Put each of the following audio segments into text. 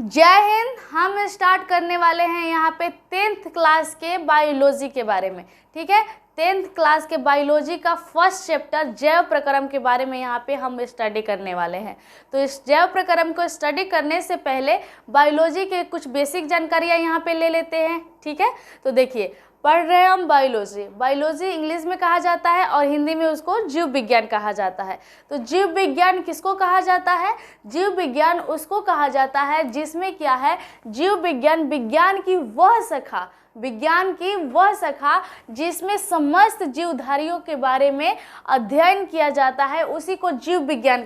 जय हिंद। हम स्टार्ट करने वाले हैं यहाँ पे 10th क्लास के बायोलॉजी के बारे में। ठीक है, 10th क्लास के बायोलॉजी का फर्स्ट चैप्टर जैव प्रक्रम के बारे में यहाँ पे हम स्टडी करने वाले हैं। तो इस जैव प्रक्रम को स्टडी करने से पहले बायोलॉजी के कुछ बेसिक जानकारियाँ यहाँ पे ले लेते हैं। ठीक है, तो देखिए पढ़ रहे हैं हम बायोलॉजी। बायोलॉजी इंग्लिश में कहा जाता है और हिंदी में उसको जीव विज्ञान कहा जाता है। तो जीव विज्ञान किसको कहा जाता है? जीव विज्ञान उसको कहा जाता है जिसमें क्या है, जीव विज्ञान विज्ञान की वह शाखा जिसमें समस्त जीवधारियों के बारे में अध्ययन किया जाता है, उसी को जीव विज्ञान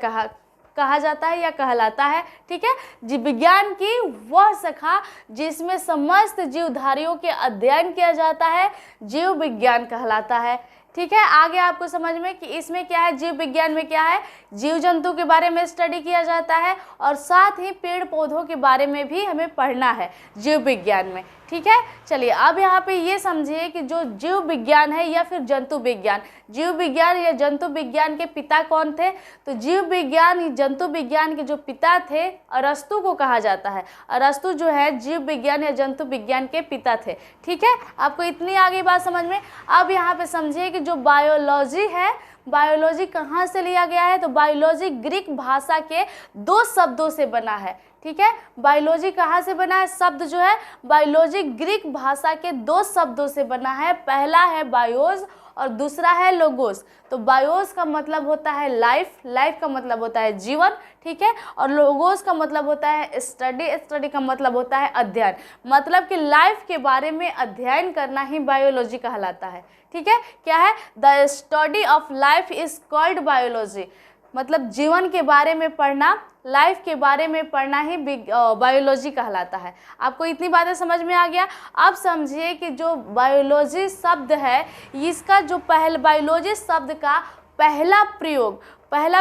कहा जाता है या कहलाता है। ठीक है, जीव विज्ञान की वह शाखा जिसमें समस्त जीवधारियों के अध्ययन किया जाता है, जीव विज्ञान कहलाता है। ठीक है, आगे आपको समझ में कि इसमें क्या है, जीव विज्ञान में क्या है, जीव जंतु के बारे में स्टडी किया जाता है और साथ ही पेड़ पौधों के बारे में भी हमें पढ़ना है जीव विज्ञान में। ठीक है, चलिए अब यहाँ पे ये समझिए कि जो जीव विज्ञान है या फिर जंतु विज्ञान, जीव विज्ञान या जंतु विज्ञान के पिता कौन थे? तो जीव विज्ञान जंतु विज्ञान के जो पिता थे अरस्तु को कहा जाता है। अरस्तु जो है जीव विज्ञान या जंतु विज्ञान के पिता थे। ठीक है, आपको इतनी आगे बात समझ में। अब यहाँ पे समझिए कि जो बायोलॉजी है, बायोलॉजी कहाँ से लिया गया है? तो बायोलॉजी ग्रीक भाषा के 2 शब्दों से बना है। ठीक है, बायोलॉजी कहाँ से बना है? शब्द जो है बायोलॉजी ग्रीक भाषा के 2 शब्दों से बना है। पहला है बायोस और दूसरा है लोगोस। तो बायोस का मतलब होता है लाइफ, लाइफ का मतलब होता है जीवन। ठीक है, और लोगोस का मतलब होता है स्टडी, स्टडी का मतलब होता है अध्ययन। मतलब कि लाइफ के बारे में अध्ययन करना ही बायोलॉजी कहलाता है। ठीक है, क्या है? The study of life is called biology. मतलब जीवन के बारे में पढ़ना, लाइफ के बारे में पढ़ना ही बायोलॉजी कहलाता है। आपको इतनी बातें समझ में आ गया। अब समझिए कि जो बायोलॉजी शब्द है, इसका जो बायोलॉजी शब्द का पहला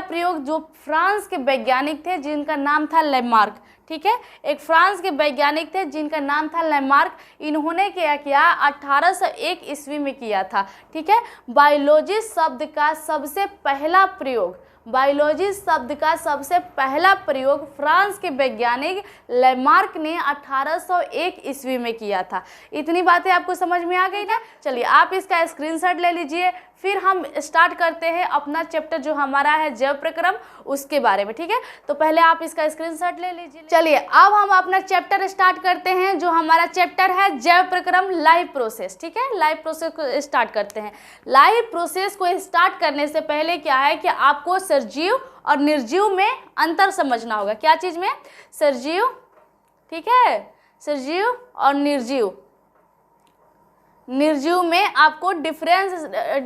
प्रयोग जो फ्रांस के वैज्ञानिक थे जिनका नाम था लेमार्क। ठीक है, एक फ्रांस के वैज्ञानिक थे जिनका नाम था लेमार्क। इन्होंने क्या किया? 1801 ईस्वी में किया था। ठीक है, बायोलॉजी शब्द का सबसे पहला प्रयोग फ्रांस के वैज्ञानिक लेमार्क ने 1801 ईस्वी में किया था। इतनी बातें आपको समझ में आ गई ना? चलिए आप इसका स्क्रीनशॉट ले लीजिए, फिर हम स्टार्ट करते हैं अपना चैप्टर जो हमारा है जैव प्रक्रम, उसके बारे में। ठीक है, तो पहले आप इसका स्क्रीनशॉट ले लीजिए। चलिए अब हम अपना चैप्टर स्टार्ट करते हैं जो हमारा चैप्टर है जैव प्रक्रम लाइव प्रोसेस। ठीक है, लाइव प्रोसेस को स्टार्ट करते हैं। लाइव प्रोसेस को स्टार्ट करने से पहले क्या है कि आपको सजीव और निर्जीव में अंतर समझना होगा। क्या चीज़ में? सजीव। ठीक है, सजीव और निर्जीव में आपको डिफरेंस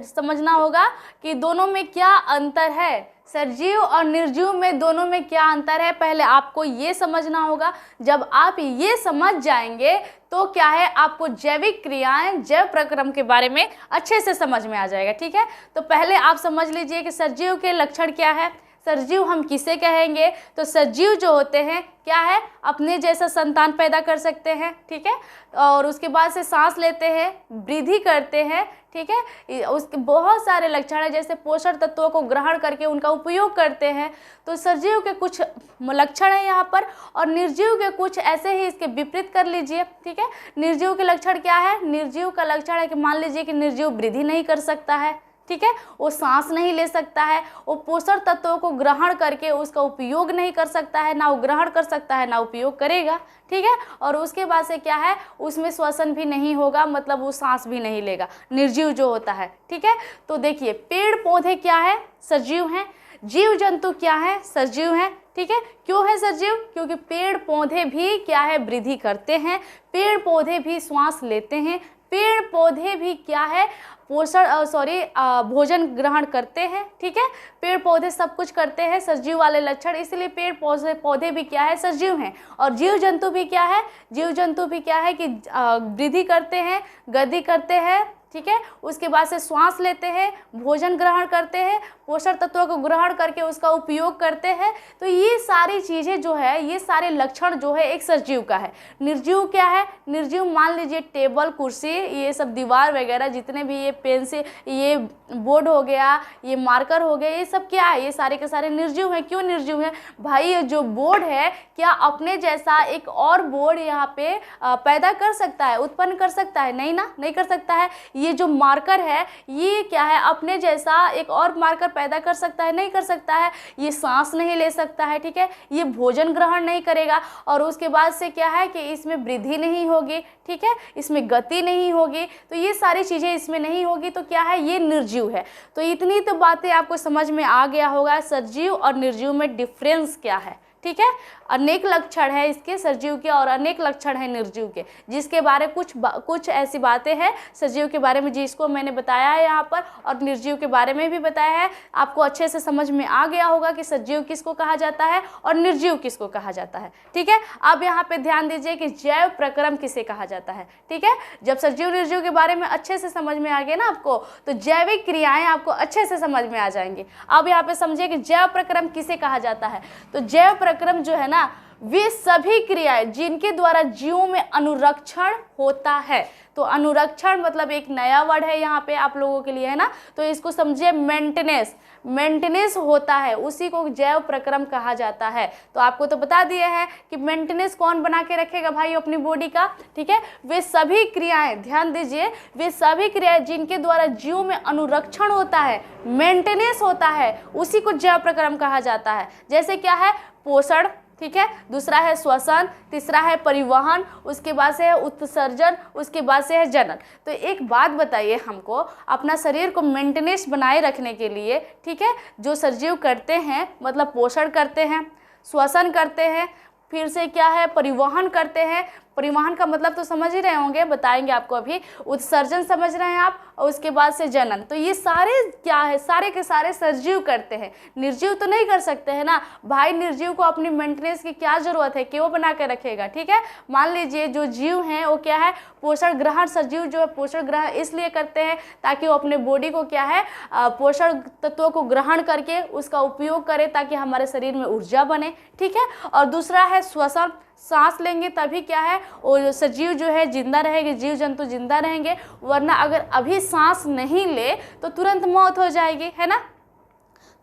समझना होगा कि दोनों में क्या अंतर है। सजीव और निर्जीव में दोनों में क्या अंतर है, पहले आपको ये समझना होगा। जब आप ये समझ जाएंगे तो क्या है, आपको जैविक क्रियाएं, जैव प्रक्रम के बारे में अच्छे से समझ में आ जाएगा। ठीक है, तो पहले आप समझ लीजिए कि सजीव के लक्षण क्या है। सजीव हम किसे कहेंगे? तो सजीव जो होते हैं क्या है, अपने जैसा संतान पैदा कर सकते हैं। ठीक है, और उसके बाद से सांस लेते हैं, वृद्धि करते हैं। ठीक है, उसके बहुत सारे लक्षण हैं, जैसे पोषण तत्वों को ग्रहण करके उनका उपयोग करते हैं। तो सजीव के कुछ लक्षण हैं यहाँ पर, और निर्जीव के कुछ ऐसे ही इसके विपरीत कर लीजिए। ठीक है, निर्जीव के लक्षण क्या है? निर्जीव का लक्षण है कि मान लीजिए कि निर्जीव वृद्धि नहीं कर सकता है। ठीक है, वो सांस नहीं ले सकता है, वो पोषण तत्वों को ग्रहण करके उसका उपयोग नहीं कर सकता है, ना वो ग्रहण कर सकता है ना उपयोग करेगा। ठीक है, और उसके बाद से क्या है, उसमें श्वसन भी नहीं होगा, मतलब वो सांस भी नहीं लेगा, निर्जीव जो होता है। ठीक है, तो देखिए पेड़ पौधे क्या है? सजीव हैं। जीव जंतु क्या है? सजीव हैं। ठीक है, क्यों है सजीव? क्योंकि पेड़ पौधे भी क्या है, वृद्धि करते हैं, पेड़ पौधे भी श्वास लेते हैं, पेड़ पौधे भी क्या है, भोजन ग्रहण करते हैं। ठीक है, पेड़ पौधे सब कुछ करते हैं, सजीव वाले लक्षण, इसलिए पेड़ पौधे भी क्या है, सजीव हैं। और जीव जंतु भी क्या है? जीव जंतु भी क्या है कि वृद्धि करते हैं, गति करते हैं, ठीक है। उसके बाद से श्वास लेते हैं, भोजन ग्रहण करते हैं, पोषण तत्वों को ग्रहण करके उसका उपयोग करते हैं। तो ये सारी चीज़ें जो है, ये सारे लक्षण जो है एक सजीव का है। निर्जीव क्या है? निर्जीव मान लीजिए टेबल, कुर्सी, ये सब दीवार वगैरह जितने भी ये पेंसिल, ये बोर्ड हो गया, ये मार्कर हो गया, ये सब क्या है? ये सारे के सारे निर्जीव हैं। क्यों निर्जीव हैं भाई? ये जो बोर्ड है क्या अपने जैसा एक और बोर्ड यहाँ पे पैदा कर सकता है, उत्पन्न कर सकता है? नहीं ना, नहीं कर सकता है। ये जो मार्कर है ये क्या है? अपने जैसा एक और मार्कर पैदा कर सकता है? नहीं कर सकता है। ये सांस नहीं ले सकता है, ठीक है। ये भोजन ग्रहण नहीं करेगा और उसके बाद से क्या है कि इसमें वृद्धि नहीं होगी, ठीक है, इसमें गति नहीं होगी। तो ये सारी चीज़ें इसमें नहीं होगी तो क्या है? ये निर्जीव है। तो इतनी तो बातें आपको समझ में आ गया होगा सजीव और निर्जीव में डिफरेंस क्या है, ठीक है। अनेक लक्षण है इसके सजीव के और अनेक लक्षण है निर्जीव के, जिसके बारे कुछ ऐसी बातें हैं सजीव के बारे में जिसको मैंने बताया है यहाँ पर, और निर्जीव के बारे में भी बताया है। आपको अच्छे से समझ में आ गया होगा कि सजीव किसको कहा जाता है और निर्जीव किसको कहा जाता है, ठीक है। अब यहाँ पे ध्यान दीजिए कि जैव प्रक्रम किसे कहा जाता है, ठीक है। जब सजीव निर्जीव के बारे में अच्छे से समझ में आ गया ना आपको, तो जैविक क्रियाएं आपको अच्छे से समझ में आ जाएंगी। अब यहाँ पे समझिए कि जैव प्रक्रम किसे कहा जाता है। तो जैव प्रक्रम जो है ना, वे सभी क्रियाएं जिनके द्वारा जीवों में अनुरक्षण होता है। तो अनुरक्षण मतलब एक नया वर्ड है यहाँ पे आप लोगों के लिए, है ना। तो इसको समझिए मेंटेनेंस, मेंटेनेंस होता है, उसी को जैव प्रक्रम कहा जाता है। तो आपको तो बता दिए हैं कि मेंटेनेंस कौन बना के रखेगा भाई अपनी बॉडी का, ठीक है। वे सभी क्रियाएं, ध्यान दीजिए, वे सभी क्रियाएं जिनके द्वारा जीवों में अनुरक्षण होता है, मेंटेनेंस होता है, उसी को जैव प्रक्रम कहा जाता है। जैसे क्या है? पोषण, ठीक है, दूसरा है श्वसन, तीसरा है परिवहन, उसके बाद से है उत्सर्जन, उसके बाद से है जनन। तो एक बात बताइए हमको, अपना शरीर को मेंटेनेंस बनाए रखने के लिए, ठीक है, जो सजीव करते हैं मतलब पोषण करते हैं, श्वसन करते हैं, फिर से क्या है? परिवहन करते हैं। परिवहन का मतलब तो समझ ही रहे होंगे, बताएंगे आपको अभी। उत्सर्जन समझ रहे हैं आप, और उसके बाद से जनन। तो ये सारे क्या है? सारे के सारे सजीव करते हैं, निर्जीव तो नहीं कर सकते हैं ना भाई। निर्जीव को अपनी मेंटेनेंस की क्या जरूरत है कि वो बना के रखेगा, ठीक है। मान लीजिए जो जीव हैं वो क्या है? पोषण ग्रहण, सजीव जो है पोषण ग्रहण इसलिए करते हैं ताकि वो अपने बॉडी को क्या है? पोषण तत्वों को ग्रहण करके उसका उपयोग करे ताकि हमारे शरीर में ऊर्जा बने, ठीक है। और दूसरा है श्वसन, सांस लेंगे तभी क्या है? और सजीव जो है जिंदा रहेंगे, जीव जंतु जिंदा रहेंगे, वरना अगर अभी सांस नहीं ले तो तुरंत मौत हो जाएगी, है ना।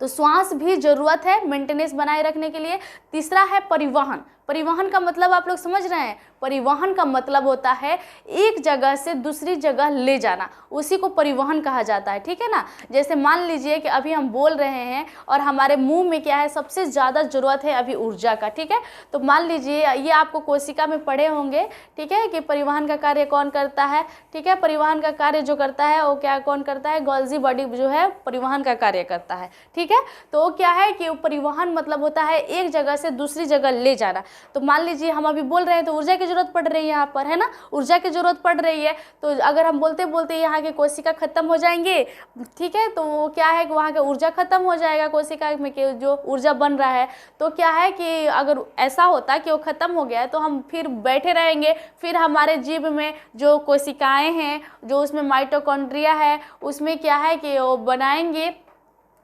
तो श्वास भी जरूरत है मेंटेनेंस बनाए रखने के लिए। तीसरा है परिवहन। परिवहन का मतलब आप लोग समझ रहे हैं? परिवहन का मतलब होता है एक जगह से दूसरी जगह ले जाना, उसी को परिवहन कहा जाता है, ठीक है ना। जैसे मान लीजिए कि अभी हम बोल रहे हैं और हमारे मुंह में क्या है? सबसे ज़्यादा ज़रूरत है अभी ऊर्जा का, ठीक है। तो मान लीजिए ये आपको कोशिका में पढ़े होंगे, ठीक है, कि परिवहन का कार्य कौन करता है, ठीक है। परिवहन का कार्य जो करता है वो क्या कौन करता है? गोल्जी बॉडी जो है परिवहन का कार्य करता है, ठीक है। तो क्या है कि परिवहन मतलब होता है एक जगह से दूसरी जगह ले जाना। तो मान लीजिए हम अभी बोल रहे हैं तो ऊर्जा की जरूरत पड़ रही है यहाँ पर, है ना, ऊर्जा की जरूरत पड़ रही है। तो अगर हम बोलते बोलते यहाँ के कोशिका खत्म हो जाएंगे, ठीक है, तो वो क्या है कि वहाँ का ऊर्जा खत्म हो जाएगा, कोशिका में जो ऊर्जा बन रहा है। तो क्या है कि अगर ऐसा होता कि वो खत्म हो गया है तो हम फिर बैठे रहेंगे, फिर हमारे जीव में जो कोशिकाएं हैं, जो उसमें माइटोकॉन्ड्रिया है, उसमें क्या है कि वो बनाएंगे,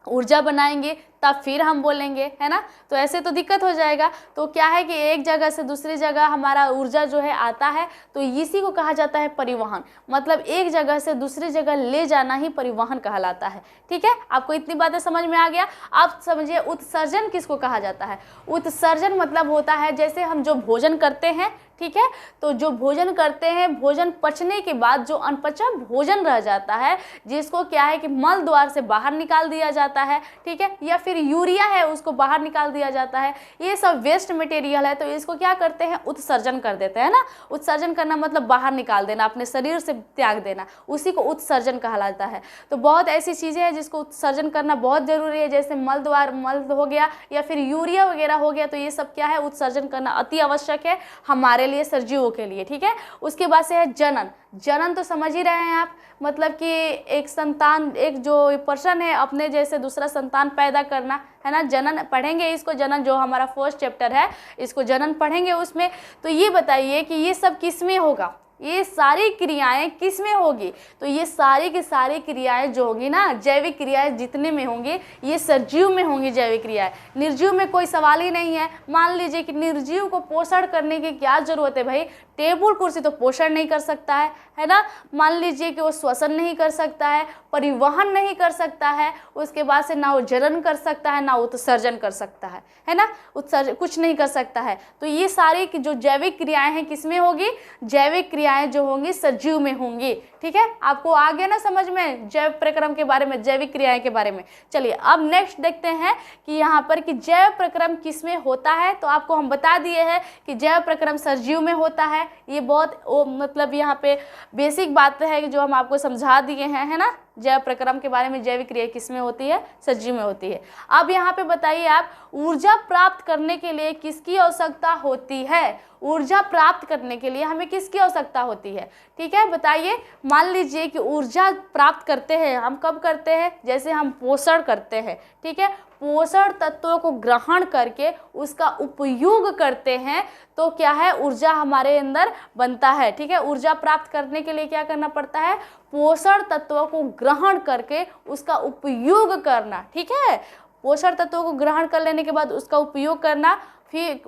ऊर्जा बनाएंगे, तब फिर हम बोलेंगे, है ना। तो ऐसे तो दिक्कत हो जाएगा। तो क्या है कि एक जगह से दूसरी जगह हमारा ऊर्जा जो है आता है, तो इसी को कहा जाता है परिवहन। मतलब एक जगह से दूसरी जगह ले जाना ही परिवहन कहलाता है, ठीक है। आपको इतनी बातें समझ में आ गया। आप समझिए उत्सर्जन किसको कहा जाता है। उत्सर्जन मतलब होता है जैसे हम जो भोजन करते हैं, ठीक है, तो जो भोजन करते हैं, भोजन पचने के बाद जो अनपचा भोजन रह जाता है, जिसको क्या है कि मल द्वार से बाहर निकाल दिया जाता है, ठीक है, या फिर यूरिया है उसको बाहर निकाल दिया जाता है, ये सब वेस्ट मटेरियल है। तो इसको क्या करते हैं? उत्सर्जन कर देते हैं ना। उत्सर्जन करना मतलब बाहर निकाल देना, अपने शरीर से त्याग देना, उसी को उत्सर्जन कहलाता है। तो बहुत ऐसी चीज़ें हैं जिसको उत्सर्जन करना बहुत ज़रूरी है, जैसे मल द्वार, मल हो गया या फिर यूरिया वगैरह हो गया, तो ये सब क्या है? उत्सर्जन करना अति आवश्यक है हमारे लिए, सजीवों के लिए, ठीक है। उसके बाद से है जनन। जनन तो समझ ही रहे हैं आप, मतलब कि एक संतान, एक जो पर्सन है अपने जैसे दूसरा संतान पैदा करना, है ना। जनन पढ़ेंगे इसको, जनन जो हमारा फर्स्ट चैप्टर है इसको जनन पढ़ेंगे उसमें। तो ये बताइए कि ये सब किस में होगा? ये सारी क्रियाएं किस में होगी? तो ये सारी की सारी क्रियाएं जो होगी ना, जैविक क्रियाएं जितने में होंगी ये सजीव में होंगी जैविक क्रियाएं। निर्जीव में कोई सवाल ही नहीं है। मान लीजिए कि निर्जीव को पोषण करने की क्या जरूरत है भाई? टेबल कुर्सी तो पोषण नहीं कर सकता है ना। मान लीजिए कि वो श्वसन नहीं कर सकता है, परिवहन नहीं कर सकता है, उसके बाद से ना वो जनन कर सकता है ना उत्सर्जन कर सकता है ना, उत्सर्जन कुछ नहीं कर सकता है। तो ये सारी की जो जैविक क्रियाएं हैं किसमें होगी? जैविक क्रियाएं जो होंगी सजीव में होंगी। ठीक है, आपको आ गया ना समझ में जैव प्रक्रम के बारे में, जैविक क्रियाएं के बारे में। चलिए अब नेक्स्ट देखते हैं कि यहाँ पर कि जैव प्रक्रम किसमें होता है। तो आपको हम बता दिए हैं कि जैव प्रक्रम सजीव में होता है। ये बहुत मतलब यहाँ पे बेसिक बात है कि जो हम आपको समझा दिए हैं, है ना। जैव प्रक्रम के बारे में, जैविक क्रिया किसमें होती है? सजीव में होती है। अब यहाँ पे बताइए आप, ऊर्जा प्राप्त करने के लिए किसकी आवश्यकता होती है? ऊर्जा प्राप्त करने के लिए हमें किसकी आवश्यकता होती है? ठीक है, बताइए। मान लीजिए कि ऊर्जा प्राप्त करते हैं हम कब करते हैं? जैसे हम पोषण करते हैं। ठीक है, पोषण तत्वों को ग्रहण करके उसका उपयोग करते हैं तो क्या है? ऊर्जा हमारे अंदर बनता है। ठीक है, ऊर्जा प्राप्त करने के लिए क्या करना पड़ता है? पोषण तत्वों को ग्रहण करके उसका उपयोग करना। ठीक है, पोषण तत्वों को ग्रहण कर लेने के बाद उसका उपयोग करना, फिर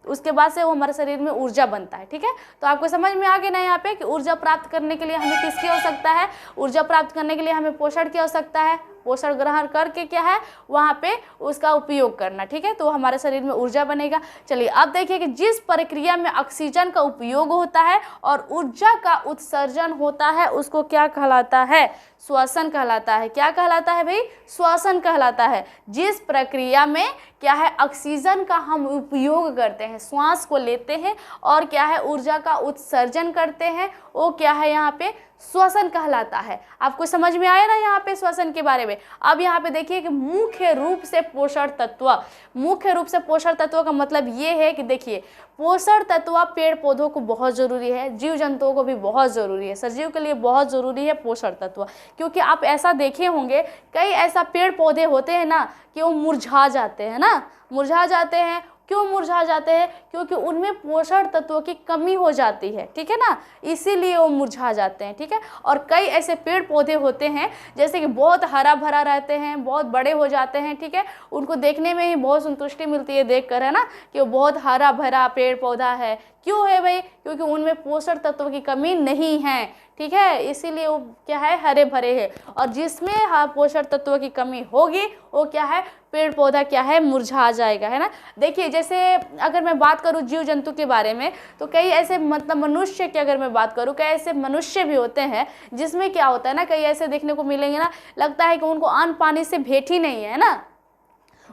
उसके बाद से वो हमारे शरीर में ऊर्जा बनता है। ठीक है, तो आपको समझ में आ गया ना यहाँ पे कि ऊर्जा प्राप्त करने के लिए हमें किसकी आवश्यकता है? ऊर्जा प्राप्त करने के लिए हमें पोषण की आवश्यकता है। पोषण ग्रहण करके क्या है? वहाँ पे उसका उपयोग करना। ठीक है, तो हमारे शरीर में ऊर्जा बनेगा। चलिए अब देखिए कि जिस प्रक्रिया में ऑक्सीजन का उपयोग होता है और ऊर्जा का उत्सर्जन होता है उसको क्या कहलाता है? श्वसन कहलाता है। क्या कहलाता है भाई? श्वसन कहलाता है। जिस प्रक्रिया में क्या है? ऑक्सीजन का हम उपयोग करते हैं, श्वास को लेते हैं और क्या है? ऊर्जा का उत्सर्जन करते हैं, वो क्या है? यहाँ पे श्वसन कहलाता है। आपको समझ में आया ना यहाँ पे श्वसन के बारे में। अब यहाँ पे देखिए कि मुख्य रूप से पोषण तत्व, मुख्य रूप से पोषण तत्व का मतलब ये है कि देखिए पोषण तत्व पेड़ पौधों को बहुत ज़रूरी है, जीव जंतुओं को भी बहुत ज़रूरी है, सजीव के लिए बहुत ज़रूरी है पोषण तत्व। क्योंकि आप ऐसा देखे होंगे कई ऐसा पेड़ पौधे होते हैं ना कि वो मुरझा जाते हैं ना, मुरझा जाते हैं। क्यों मुरझा जाते हैं? क्योंकि उनमें पोषण तत्वों की कमी हो जाती है। ठीक है ना, इसीलिए वो मुरझा जाते हैं। ठीक है, और कई ऐसे पेड़ पौधे होते हैं जैसे कि बहुत हरा भरा रहते हैं, बहुत बड़े हो जाते हैं। ठीक है, उनको देखने में ही बहुत संतुष्टि मिलती है देखकर, है ना, कि वो बहुत हरा भरा पेड़ पौधा है। क्यों है भाई? क्योंकि उनमें पोषण तत्वों की कमी नहीं है। ठीक है, इसीलिए वो क्या है? हरे भरे है। और जिसमें पोषण तत्वों की कमी होगी वो क्या है? पेड़ पौधा क्या है? मुरझा जाएगा, है ना। देखिए जैसे अगर मैं बात करूं जीव जंतु के बारे में तो कई ऐसे मतलब मनुष्य की अगर मैं बात करूं, कई ऐसे मनुष्य भी होते हैं जिसमें क्या होता है ना, कई ऐसे देखने को मिलेंगे ना, लगता है कि उनको अन्न पानी से भेंट ही नहीं है ना,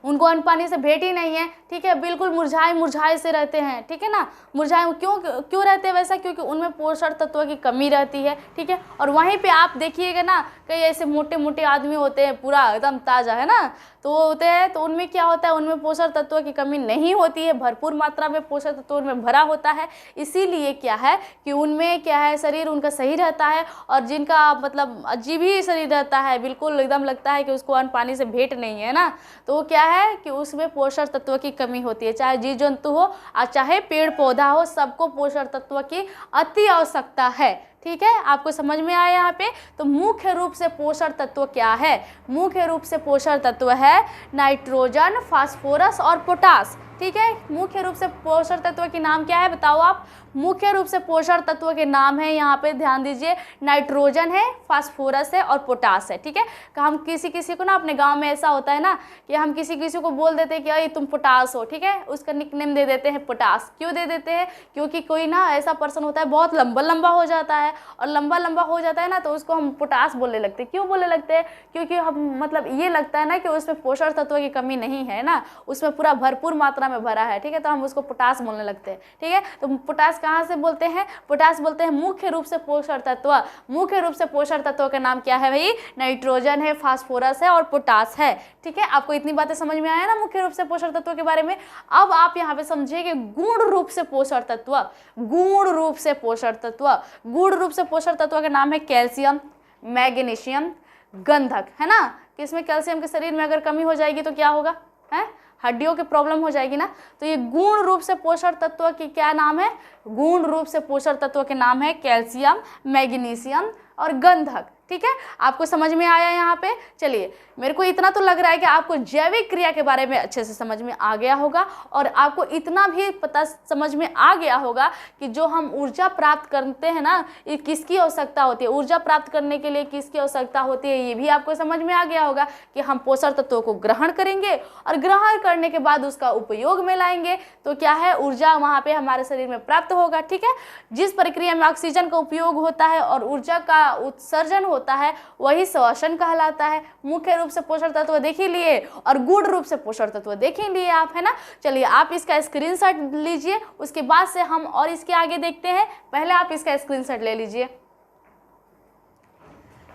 उनको अन्न पानी से भेंट ही नहीं है। ठीक है, बिल्कुल मुरझाए मुरझाए से रहते हैं। ठीक है ना, मुरझाए क्यों रहते हैं वैसा? क्योंकि उनमें पोषण तत्वों की कमी रहती है। ठीक है, और वहीं पे आप देखिएगा ना कई ऐसे मोटे मोटे आदमी होते हैं पूरा एकदम ताज़ा, है ना, तो वो होते हैं, तो उनमें क्या होता है? उनमें पोषण तत्वों की कमी नहीं होती है, भरपूर मात्रा में पोषण तत्व उनमें भरा होता है। इसीलिए क्या है कि उनमें क्या है? शरीर उनका सही रहता है। और जिनका मतलब अजीब ही शरीर रहता है, बिल्कुल एकदम लगता है कि उसको अन्न पानी से भेंट नहीं है ना, तो वो क्या है कि उसमें पोषण तत्व की कमी होती है। चाहे जीव जंतु हो और चाहे पेड़ पौधा हो, सबको पोषण तत्व की अति आवश्यकता है। ठीक है, आपको समझ में आया यहाँ पे? तो मुख्य रूप से पोषण तत्व क्या है? मुख्य रूप से पोषण तत्व है नाइट्रोजन, फास्फोरस और पोटास। ठीक है, मुख्य रूप से पोषण तत्व के नाम क्या है बताओ आप? मुख्य रूप से पोषण तत्व के नाम है, यहाँ पे ध्यान दीजिए, नाइट्रोजन है, फास्फोरस है और पोटास है। ठीक है, हम किसी को ना अपने गांव में ऐसा होता है ना कि हम किसी को बोल देते हैं कि अरे तुम पोटास हो। ठीक है, उसका निकनेम दे देते हैं पोटास। क्यों दे देते हैं? क्योंकि कोई ना ऐसा पर्सन होता है बहुत लंबा लंबा हो जाता है, और लंबा लंबा हो जाता है ना तो उसको हम पोटास बोलने लगते हैं। क्यों बोलने लगते हैं? क्योंकि हम मतलब ये लगता है ना कि उसमें पोषण तत्व की कमी नहीं है ना, उसमें पूरा भरपूर मात्रा में भरा है। ठीक है, तो हम उसको पोटास बोलने लगते हैं। ठीक है, तो पोटास कहाँ से बोलते हैं? पोटास बोलते हैं मुख्य रूप से पोषण तत्व। मुख्य रूप से पोषण तत्व का नाम क्या है भाई? नाइट्रोजन है, फास्फोरस है और पोटास है। ठीक है, आपको इतनी बातें समझ में आया ना मुख्य रूप से पोषण तत्व के बारे में। अब आप यहाँ पे समझिए कि गुण रूप से पोषण तत्व, गुण रूप से पोषण तत्व, गुण रूप से पोषण तत्व का नाम है कैल्शियम, मैग्नीशियम, गंधक, है ना। कि इसमें कैल्शियम के शरीर में अगर कमी हो जाएगी तो क्या होगा? है हड्डियों की प्रॉब्लम हो जाएगी ना। तो ये गुण रूप से पोषक तत्व की क्या नाम है, गुण रूप से पोषक तत्व के नाम है कैल्शियम, मैग्नीशियम और गंधक। ठीक है, आपको समझ में आया यहाँ पे। चलिए, मेरे को इतना तो लग रहा है कि आपको जैविक क्रिया के बारे में अच्छे से समझ में आ गया होगा और आपको इतना भी पता समझ में आ गया होगा कि जो हम ऊर्जा प्राप्त करते हैं ना, ये किसकी आवश्यकता होती है, ऊर्जा प्राप्त करने के लिए किसकी आवश्यकता होती है, ये भी आपको समझ में आ गया होगा कि हम पोषक तत्वों को ग्रहण करेंगे और ग्रहण करने के बाद उसका उपयोग में लाएंगे तो क्या है, ऊर्जा वहाँ पे हमारे शरीर में प्राप्त होगा। ठीक है, जिस प्रक्रिया में ऑक्सीजन का उपयोग होता है और ऊर्जा का उत्सर्जन होता है वही श्वसन कहलाता है। मुख्य रूप से पोषक तत्व देख ही लिए और गुण रूप से पोषक तत्व देख ही लिए आप, है ना। चलिए, आप इसका स्क्रीनशॉट लीजिए, उसके बाद से हम और इसके आगे देखते हैं। पहले आप इसका स्क्रीनशॉट ले लीजिए।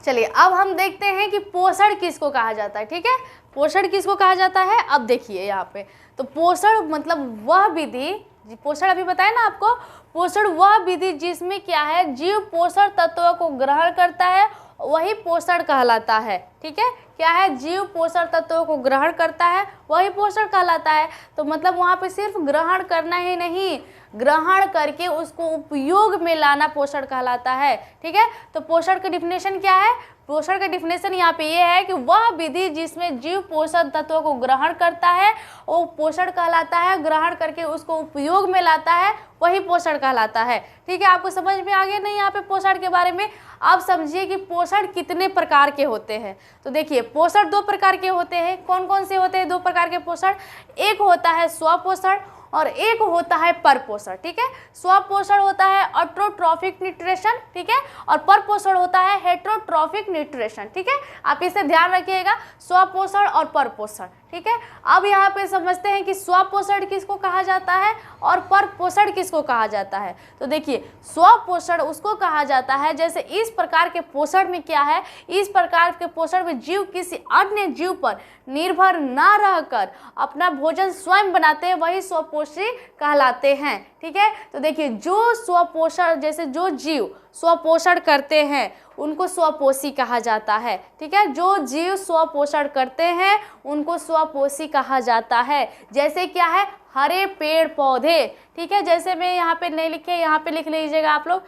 चलिए, अब हम देखते हैं कि पोषण किसको कहा जाता है। ठीक है, पोषण किसको कहा जाता है, अब देखिए यहाँ पे। तो पोषण मतलब वह विधि, पोषण अभी बताया ना आपको, पोषण वह विधि जिसमें क्या है, जीव पोषण तत्वों को ग्रहण करता है वही पोषण कहलाता है। ठीक है, क्या है, जीव पोषण तत्वों को ग्रहण करता है वही पोषण कहलाता है। तो मतलब वहाँ पे सिर्फ ग्रहण करना ही नहीं, ग्रहण करके उसको उपयोग में लाना पोषण कहलाता है। ठीक है, तो पोषण का डिफिनेशन क्या है, पोषण का डिफिनेशन यहाँ पे ये है कि वह विधि जिसमें जीव पोषक तत्वों को ग्रहण करता है वो पोषण कहलाता है, ग्रहण करके उसको उपयोग में लाता है वही पोषण कहलाता है। ठीक है, आपको समझ में आ गया नहीं यहाँ पे पोषण के बारे में। आप समझिए कि पोषण कितने प्रकार के होते हैं। तो देखिए, पोषण दो प्रकार के होते हैं। कौन कौन से होते हैं दो प्रकार के पोषण, एक होता है स्वपोषण और एक होता है परपोषण। ठीक है, स्वपोषण होता है ऑटोट्रॉफिक न्यूट्रिशन, ठीक है, और परपोषण होता है हेटेरोट्रॉफिक न्यूट्रिशन। ठीक है, आप इसे ध्यान रखिएगा, स्वपोषण और परपोषण। ठीक है, अब यहाँ पे समझते हैं कि स्वपोषण किसको कहा जाता है और परपोषण किसको कहा जाता है। तो देखिए, स्वपोषण उसको कहा जाता है जैसे इस प्रकार के पोषण में क्या है, इस प्रकार के पोषण में जीव किसी अन्य जीव पर निर्भर ना रहकर अपना भोजन स्वयं बनाते हैं वही स्वपोषी कहलाते हैं। ठीक है, तो देखिए, जो स्वपोषण जैसे जो जीव स्वपोषण करते हैं उनको स्वपोषी कहा जाता है। ठीक है, जो जीव स्वपोषण करते हैं उनको स्वपोषी कहा जाता है। जैसे क्या है, हरे पेड़ पौधे। ठीक है, जैसे मैं यहाँ पे नहीं लिखे, यहाँ पे लिख लीजिएगा आप लोग,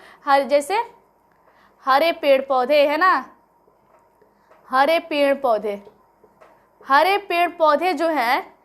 जैसे हरे पेड़ पौधे है ना, हरे पेड़ पौधे, हरे पेड़ पौधे जो है,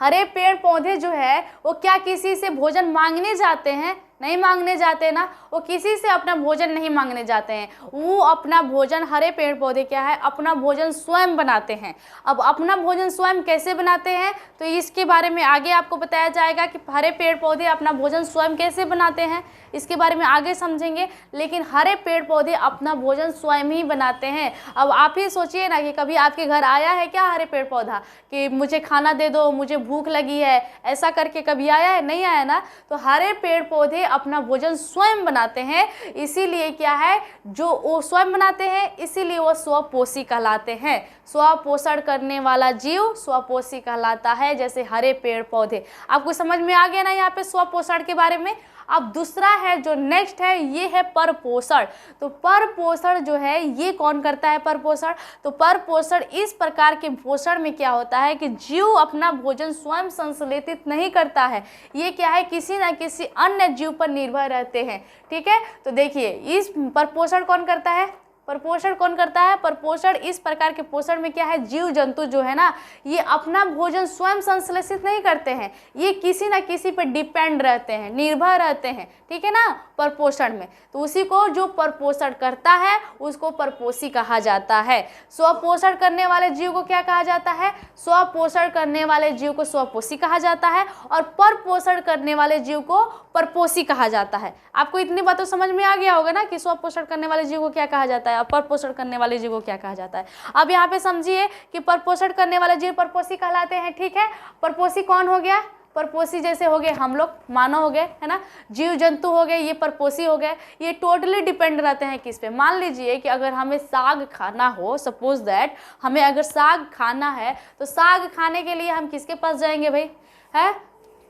हरे पेड़ पौधे जो है वो क्या किसी से भोजन मांगने जाते हैं, नहीं मांगने जाते ना, वो किसी से अपना भोजन नहीं मांगने जाते हैं, वो अपना भोजन, हरे पेड़ पौधे क्या है, अपना भोजन स्वयं बनाते हैं। अब अपना भोजन स्वयं कैसे बनाते हैं तो इसके बारे में आगे आपको बताया जाएगा कि हरे पेड़ पौधे अपना भोजन स्वयं कैसे बनाते हैं, इसके बारे में आगे समझेंगे। लेकिन हरे पेड़ पौधे अपना भोजन स्वयं ही बनाते हैं। अब आप ही सोचिए ना कि कभी आपके घर आया है क्या हरे पेड़ पौधा कि मुझे खाना दे दो, मुझे भूख लगी है, ऐसा करके कभी आया है, नहीं आया ना। तो हरे पेड़ पौधे अपना भोजन स्वयं बनाते हैं, इसीलिए क्या है, जो वो स्वयं बनाते हैं इसीलिए वो स्वपोषी कहलाते हैं। स्वपोषण करने वाला जीव स्वपोषी कहलाता है, जैसे हरे पेड़ पौधे। आपको समझ में आ गया ना यहाँ पे स्वपोषण के बारे में। अब दूसरा है जो नेक्स्ट है, ये है परपोषण। तो परपोषण जो है ये कौन करता है परपोषण, तो परपोषण इस प्रकार के पोषण में क्या होता है कि जीव अपना भोजन स्वयं संश्लेषित नहीं करता है, ये क्या है, किसी ना किसी अन्य जीव पर निर्भर रहते हैं। ठीक है, तो देखिए, इस परपोषण कौन करता है, परपोषण कौन करता है, परपोषण इस प्रकार के पोषण में क्या है, जीव जंतु जो है ना ये अपना भोजन स्वयं संश्लेषित नहीं करते हैं, ये किसी ना किसी पर डिपेंड रहते हैं, निर्भर रहते हैं। ठीक है ना, परपोषण में। तो उसी को जो परपोषण करता है उसको परपोषी कहा जाता है। स्वपोषण करने वाले जीव को क्या कहा जाता है, स्वपोषण करने वाले जीव को स्वपोषी कहा जाता है और परपोषण करने वाले जीव को परपोषी कहा जाता है। आपको इतनी बातों समझ में आ गया होगा ना कि स्वपोषण करने वाले जीव को क्या कहा जाता है और परपोषण करने वाले जीव को क्या कहा जाता है। अब यहाँ पे समझिए कि परपोषण करने वाले जीव परपोषी कहलाते हैं। ठीक है, परपोषी कौन हो गया, परपोषी जैसे हो गए हम लोग, मानव हो गए, है ना, जीव जंतु हो गए, ये परपोषी हो गए। ये टोटली डिपेंड रहते हैं किस पे, मान लीजिए कि अगर हमें साग खाना हो, सपोज दैट हमें अगर साग खाना है तो साग खाने के लिए हम किसके पास जाएंगे भाई, है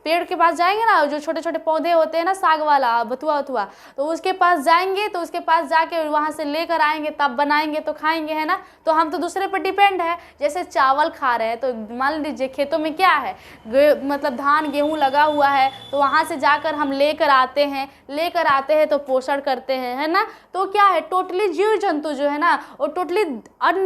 पेड़ के पास जाएंगे ना, जो छोटे छोटे पौधे होते हैं ना, साग वाला, बथुआ वथुआ, तो उसके पास जाएंगे, तो उसके पास जाके वहाँ से लेकर आएंगे, तब बनाएंगे तो खाएंगे, है ना। तो हम तो दूसरे पर डिपेंड है। जैसे चावल खा रहे हैं, तो मान लीजिए खेतों में क्या है, मतलब धान गेहूँ लगा हुआ है, तो वहाँ से जाकर हम लेकर आते हैं तो पोषण करते हैं, है ना। तो क्या है, टोटली जीव जंतु जो है ना, वो टोटली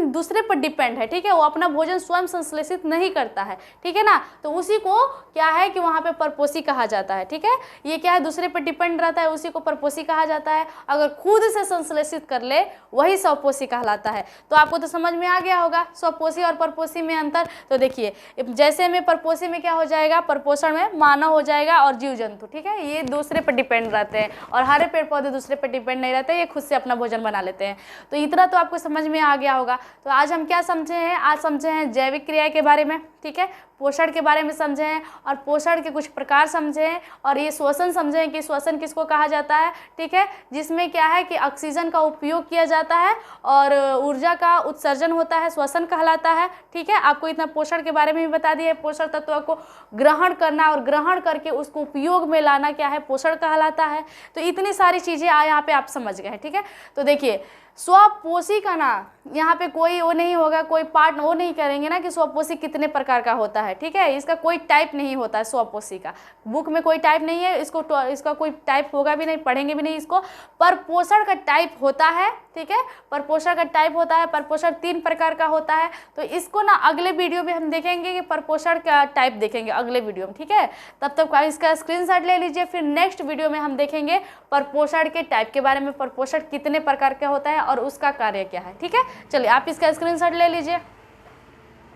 दूसरे पर डिपेंड है, ठीक है। वो अपना भोजन स्वयं संश्लेषित नहीं करता है, ठीक है ना। तो उसी को क्या है कि वहाँ पे परपोषी कहा जाता है, ठीक है। ये क्या है, दूसरे पर डिपेंड रहता है, उसी को परपोषी कहा जाता है। अगर खुद से संश्लेषित कर ले वही स्वपोषी कहलाता है। तो आपको तो समझ में आ गया होगा स्वपोषी और परपोषी में अंतर। तो देखिए, जैसे में परपोषी में क्या हो जाएगा, परपोषण में मानव हो जाएगा और जीव जंतु, ठीक है। ये दूसरे पर डिपेंड रहते हैं, और हरे पेड़ पौधे दूसरे पर डिपेंड नहीं रहते, ये खुद से अपना भोजन बना लेते हैं। तो इतना तो आपको समझ में आ गया होगा। तो आज हम क्या समझे हैं, आज समझे हैं जैविक क्रिया के बारे में, ठीक है, पोषण के बारे में समझे हैं, और पोषण के कुछ प्रकार समझे हैं, और ये श्वसन समझे हैं कि श्वसन किसको कहा जाता है, ठीक है, जिसमें क्या है कि ऑक्सीजन का उपयोग किया जाता है और ऊर्जा का उत्सर्जन होता है, श्वसन कहलाता है, ठीक है। आपको इतना पोषण के बारे में भी बता दिया है। पोषण तत्वों को ग्रहण करना और ग्रहण करके उसको उपयोग में लाना क्या है, पोषण कहलाता है। तो इतनी सारी चीज़ें यहाँ पे आप समझ गए हैं, ठीक है। तो देखिए, स्वपोषी का ना यहाँ पे कोई वो नहीं होगा, कोई पार्ट वो नहीं करेंगे ना कि स्वपोषी कितने प्रकार का होता है, ठीक है। इसका कोई टाइप नहीं होता है स्वपोषी का, बुक में कोई टाइप नहीं है, इसका कोई टाइप होगा भी नहीं, पढ़ेंगे भी नहीं इसको। पर पोषण का टाइप होता है, ठीक है, पर पोषण का टाइप होता है। पर पोषण 3 प्रकार का होता है। तो इसको ना अगले वीडियो में हम देखेंगे कि पर पोषण का टाइप देखेंगे अगले वीडियो में, ठीक है। तब तक इसका स्क्रीनशॉट ले लीजिए, फिर नेक्स्ट वीडियो में हम देखेंगे पर पोषण के टाइप के बारे में, पर पोषण कितने प्रकार का होता है और उसका कार्य क्या है, ठीक है। चलिए आप इसका स्क्रीनशॉट ले लीजिए।